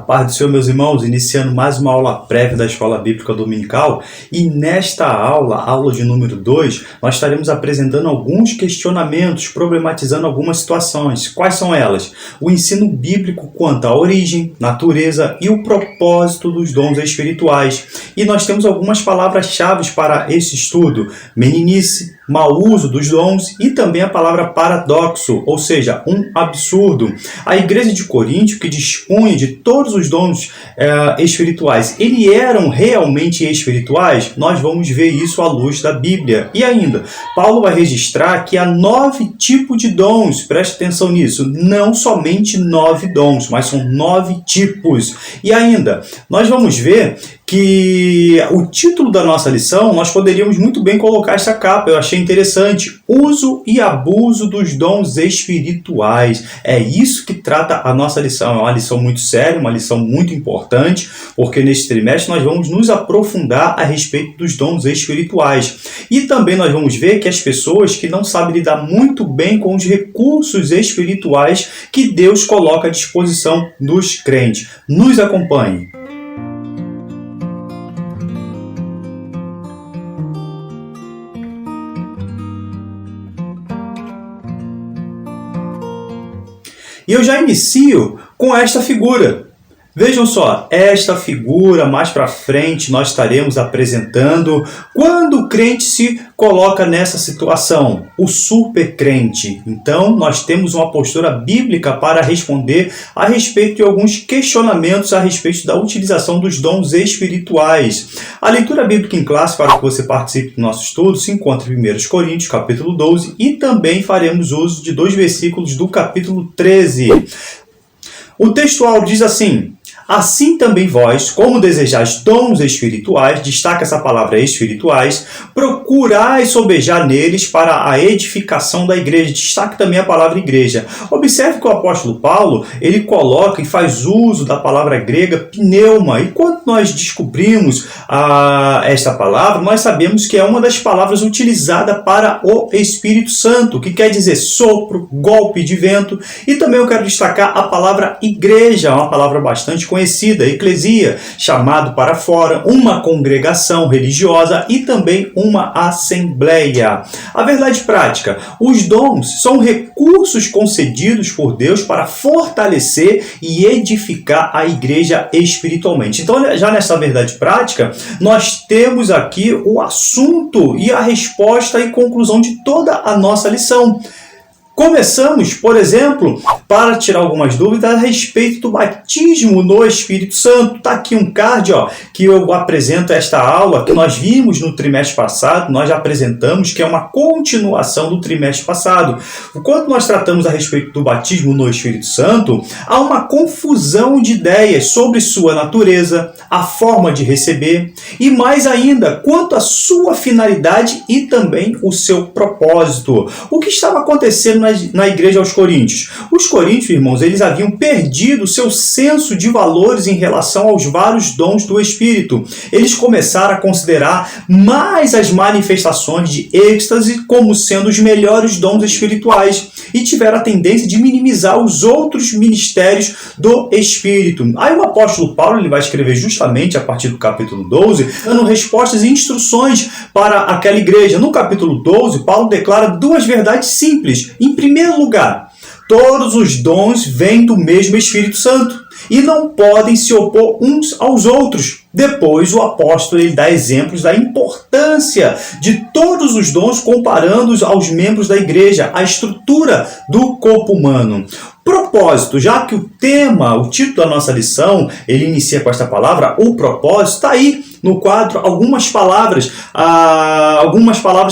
paz do Senhor, meus irmãos, iniciando mais uma aula prévia da Escola Bíblica Dominical, e nesta aula de número 2, nós estaremos apresentando alguns questionamentos, problematizando algumas situações. Quais são elas? O ensino bíblico quanto à origem, natureza e o propósito dos dons espirituais. E nós temos algumas palavras-chave para esse estudo: meninice, mau uso dos dons e também a palavra paradoxo, ou seja, um absurdo. A igreja de Coríntio, que dispunha de todos os dons espirituais, eles eram realmente espirituais? Nós vamos ver isso à luz da Bíblia. E ainda, Paulo vai registrar que há 9 tipos de dons. Preste atenção nisso. Não somente 9 dons, mas são 9 tipos. E ainda, nós vamos ver que o título da nossa lição, nós poderíamos muito bem colocar essa capa. Eu achei interessante: uso e abuso dos dons espirituais. É isso que trata a nossa lição. É uma lição muito séria, uma lição muito importante, porque neste trimestre nós vamos nos aprofundar a respeito dos dons espirituais. E também nós vamos ver que as pessoas que não sabem lidar muito bem com os recursos espirituais que Deus coloca à disposição dos crentes. Nos acompanhe. E eu já inicio com esta figura. Vejam só, esta figura mais para frente nós estaremos apresentando quando o crente se coloca nessa situação, o supercrente. Então, nós temos uma postura bíblica para responder a respeito de alguns questionamentos a respeito da utilização dos dons espirituais. A leitura bíblica em classe, para que você participe do nosso estudo, se encontra em 1 Coríntios, capítulo 12, e também faremos uso de 2 versículos do capítulo 13. O textual diz assim: assim também vós, como desejais dons espirituais, destaca essa palavra espirituais, procurai sobejar neles para a edificação da igreja. Destaque também a palavra igreja. Observe que o apóstolo Paulo, ele coloca e faz uso da palavra grega pneuma. E quando nós descobrimos esta palavra, nós sabemos que é uma das palavras utilizadas para o Espírito Santo, que quer dizer sopro, golpe de vento. E também eu quero destacar a palavra igreja, uma palavra bastante conhecida, eclesia, chamado para fora, uma congregação religiosa e também uma assembleia. A verdade prática: os dons são recursos concedidos por Deus para fortalecer e edificar a igreja espiritualmente. Então, já nessa verdade prática, nós temos aqui o assunto e a resposta e conclusão de toda a nossa lição. Começamos, por exemplo, para tirar algumas dúvidas a respeito do batismo no Espírito Santo. Está aqui um card, que eu apresento esta aula que nós vimos no trimestre passado. Nós já apresentamos que é uma continuação do trimestre passado. Quando nós tratamos a respeito do batismo no Espírito Santo, há uma confusão de ideias sobre sua natureza, a forma de receber e, mais ainda, quanto à sua finalidade e também o seu propósito. O que estava acontecendo na igreja aos Coríntios? Os coríntios, irmãos, eles haviam perdido seu senso de valores em relação aos vários dons do Espírito. Eles começaram a considerar mais as manifestações de êxtase como sendo os melhores dons espirituais e tiveram a tendência de minimizar os outros ministérios do Espírito. Aí o apóstolo Paulo, ele vai escrever justamente a partir do capítulo 12, dando respostas e instruções para aquela igreja. No capítulo 12, Paulo declara 2 verdades simples. Em primeiro lugar, todos os dons vêm do mesmo Espírito Santo e não podem se opor uns aos outros. Depois, o apóstolo ele dá exemplos da importância de todos os dons, comparando-os aos membros da igreja, a estrutura do corpo humano. Propósito, já que o título da nossa lição, ele inicia com esta palavra, o propósito, está aí no quadro algumas palavras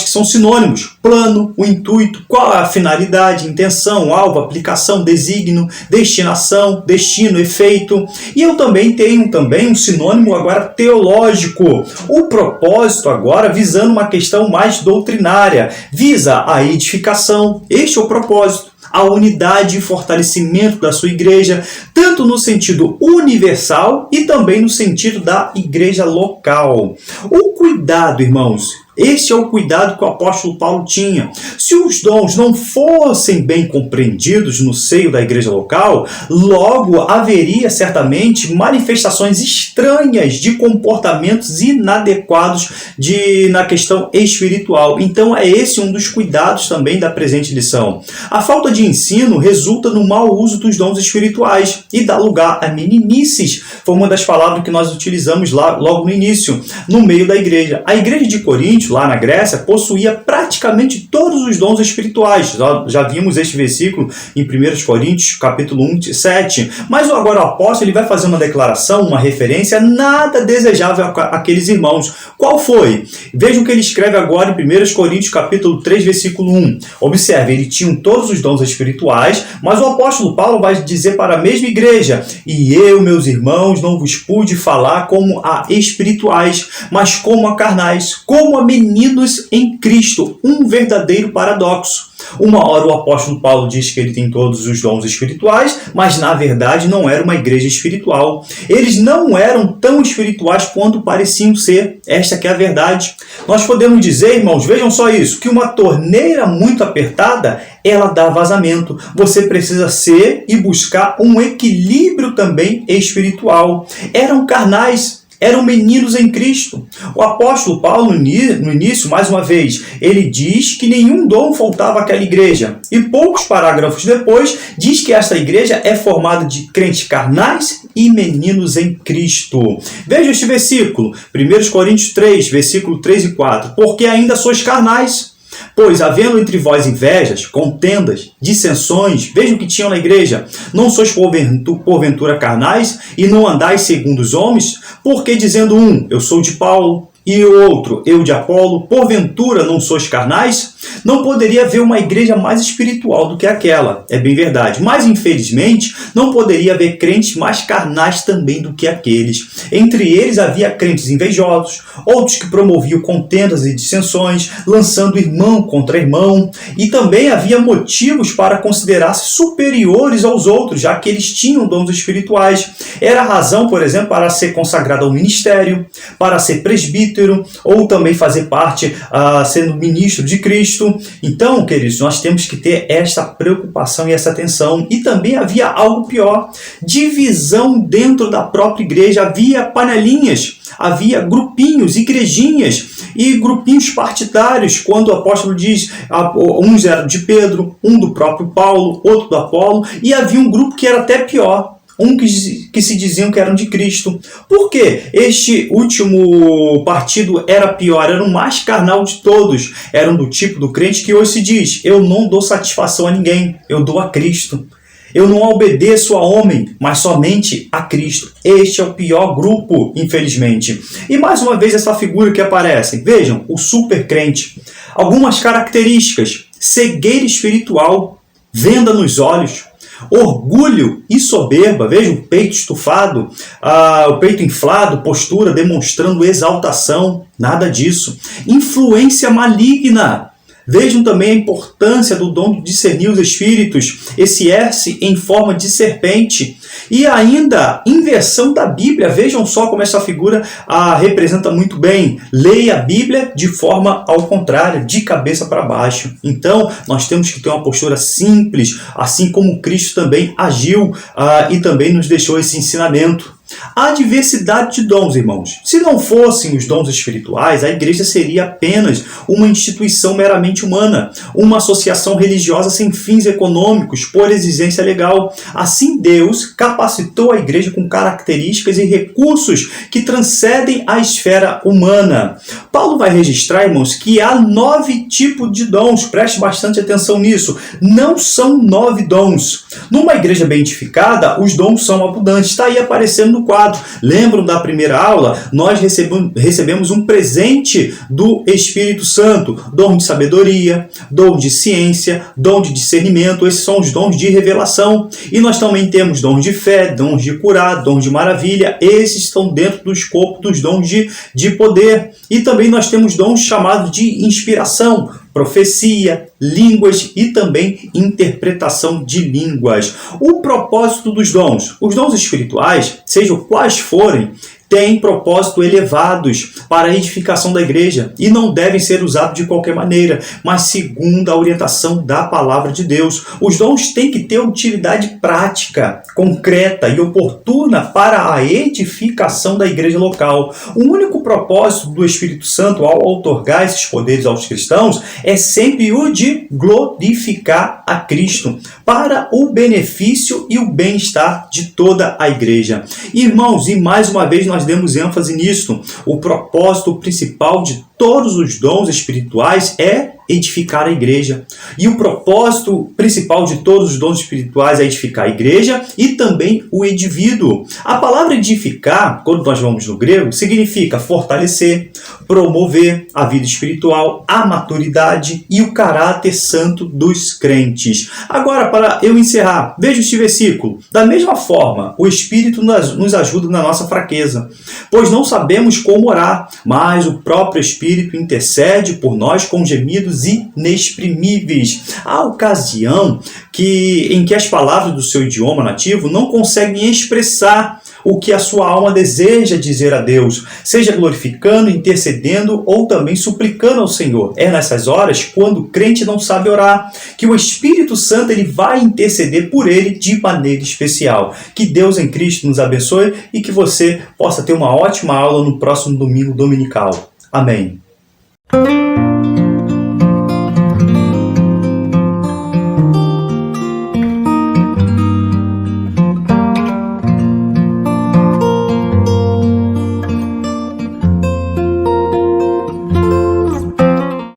que são sinônimos: plano, o intuito, qual a finalidade, intenção, alvo, aplicação, desígnio, destinação, destino, efeito. E eu também tenho um sinônimo agora teológico. O propósito agora visando uma questão mais doutrinária, visa a edificação. Este é o propósito. A unidade e fortalecimento da sua igreja, tanto no sentido universal e também no sentido da igreja local. O cuidado, irmãos, Este é o cuidado que o apóstolo Paulo tinha. Se os dons não fossem bem compreendidos no seio da igreja local, logo haveria certamente manifestações estranhas de comportamentos inadequados na questão espiritual. Então é esse um dos cuidados também da presente lição. A falta de ensino resulta no mau uso dos dons espirituais e dá lugar a meninices. Foi uma das palavras que nós utilizamos lá logo no início, no meio da igreja. A igreja de Corinto, lá na Grécia, possuía praticamente todos os dons espirituais. Já vimos este versículo em 1 Coríntios, capítulo 1, 7. Mas agora o apóstolo ele vai fazer uma declaração, uma referência nada desejável àqueles irmãos. Qual foi? Vejam o que ele escreve agora em 1 Coríntios, capítulo 3, versículo 1. Observe, ele tinha todos os dons espirituais, mas o apóstolo Paulo vai dizer para a mesma igreja: e eu, meus irmãos, não vos pude falar como a espirituais, mas como a carnais, como a meninos em Cristo. Um verdadeiro paradoxo. Uma hora o apóstolo Paulo diz que ele tem todos os dons espirituais, mas na verdade não era uma igreja espiritual. Eles não eram tão espirituais quanto pareciam ser. Esta que é a verdade. Nós podemos dizer, irmãos, vejam só isso, que uma torneira muito apertada, ela dá vazamento. Você precisa ser e buscar um equilíbrio também espiritual. Eram carnais, eram meninos em Cristo. O apóstolo Paulo, no início, mais uma vez, ele diz que nenhum dom faltava àquela igreja. E poucos parágrafos depois, diz que esta igreja é formada de crentes carnais e meninos em Cristo. Veja este versículo, 1 Coríntios 3, versículo 3 e 4. Porque ainda sois carnais. Pois, havendo entre vós invejas, contendas, dissensões, vejam o que tinham na igreja, não sois porventura carnais, e não andais segundo os homens? Porque dizendo um, eu sou de Paulo, e o outro, eu de Apolo, porventura não sois carnais? Não poderia haver uma igreja mais espiritual do que aquela, é bem verdade. Mas, infelizmente, não poderia haver crentes mais carnais também do que aqueles. Entre eles havia crentes invejosos, outros que promoviam contendas e dissensões, lançando irmão contra irmão. E também havia motivos para considerar-se superiores aos outros, já que eles tinham dons espirituais. Era a razão, por exemplo, para ser consagrado ao ministério, para ser presbítero, ou também fazer parte, sendo ministro de Cristo. Então, queridos, nós temos que ter esta preocupação e essa atenção. E também havia algo pior, divisão dentro da própria igreja. Havia panelinhas, havia grupinhos, igrejinhas e grupinhos partidários, quando o apóstolo diz, uns eram de Pedro, um do próprio Paulo, outro do Apolo, e havia um grupo que era até pior, que se diziam que eram de Cristo. Por quê? Este último partido era pior, era o mais carnal de todos. Eram do tipo do crente que hoje se diz, eu não dou satisfação a ninguém, eu dou a Cristo. Eu não obedeço a homem, mas somente a Cristo. Este é o pior grupo, infelizmente. E mais uma vez essa figura que aparece. Vejam, o super crente. Algumas características. Cegueira espiritual, venda nos olhos, orgulho e soberba, veja o peito estufado, o peito inflado, postura demonstrando exaltação, nada disso. Influência maligna. Vejam também a importância do dom de discernir os espíritos, esse S em forma de serpente. E ainda, inversão da Bíblia. Vejam só como essa figura representa muito bem. Leia a Bíblia de forma ao contrário, de cabeça para baixo. Então, nós temos que ter uma postura simples, assim como Cristo também agiu e também nos deixou esse ensinamento. Há diversidade de dons, irmãos. Se não fossem os dons espirituais, a igreja seria apenas uma instituição meramente humana, uma associação religiosa sem fins econômicos, por exigência legal. Assim, Deus capacitou a igreja com características e recursos que transcendem a esfera humana. Paulo vai registrar, irmãos, que há 9 tipos de dons. Preste bastante atenção nisso. Não são 9 dons. Numa igreja bem edificada, os dons são abundantes. Está aí aparecendo no quadro. Lembram da primeira aula? Nós recebemos um presente do Espírito Santo. Dom de sabedoria, dom de ciência, dom de discernimento. Esses são os dons de revelação. E nós também temos dons de fé, dons de curar, dons de maravilha. Esses estão dentro do escopo dos dons de poder. E também nós temos dons chamados de inspiração, profecia, línguas e também interpretação de línguas. O propósito dos dons. Os dons espirituais, sejam quais forem, têm propósito elevados para a edificação da igreja e não devem ser usados de qualquer maneira, mas segundo a orientação da palavra de Deus. Os dons têm que ter utilidade prática, concreta e oportuna para a edificação da igreja local. O único propósito do Espírito Santo ao outorgar esses poderes aos cristãos é sempre o de glorificar a Cristo para o benefício e o bem-estar de toda a igreja. Irmãos, e mais uma vez nós demos ênfase nisso. O propósito principal de todos os dons espirituais é edificar a igreja. E o propósito principal de todos os dons espirituais é edificar a igreja e também o indivíduo. A palavra edificar, quando nós vamos no grego, significa fortalecer, promover a vida espiritual, a maturidade e o caráter santo dos crentes. Agora, para eu encerrar, veja este versículo. Da mesma forma, o Espírito nos ajuda na nossa fraqueza, pois não sabemos como orar, mas o próprio Espírito intercede por nós com gemidos inexprimíveis. Há ocasião em que as palavras do seu idioma nativo não conseguem expressar o que a sua alma deseja dizer a Deus, seja glorificando, intercedendo ou também suplicando ao Senhor. É nessas horas, quando o crente não sabe orar, que o Espírito Santo ele vai interceder por ele de maneira especial. Que Deus em Cristo nos abençoe e que você possa ter uma ótima aula no próximo domingo dominical. Amém.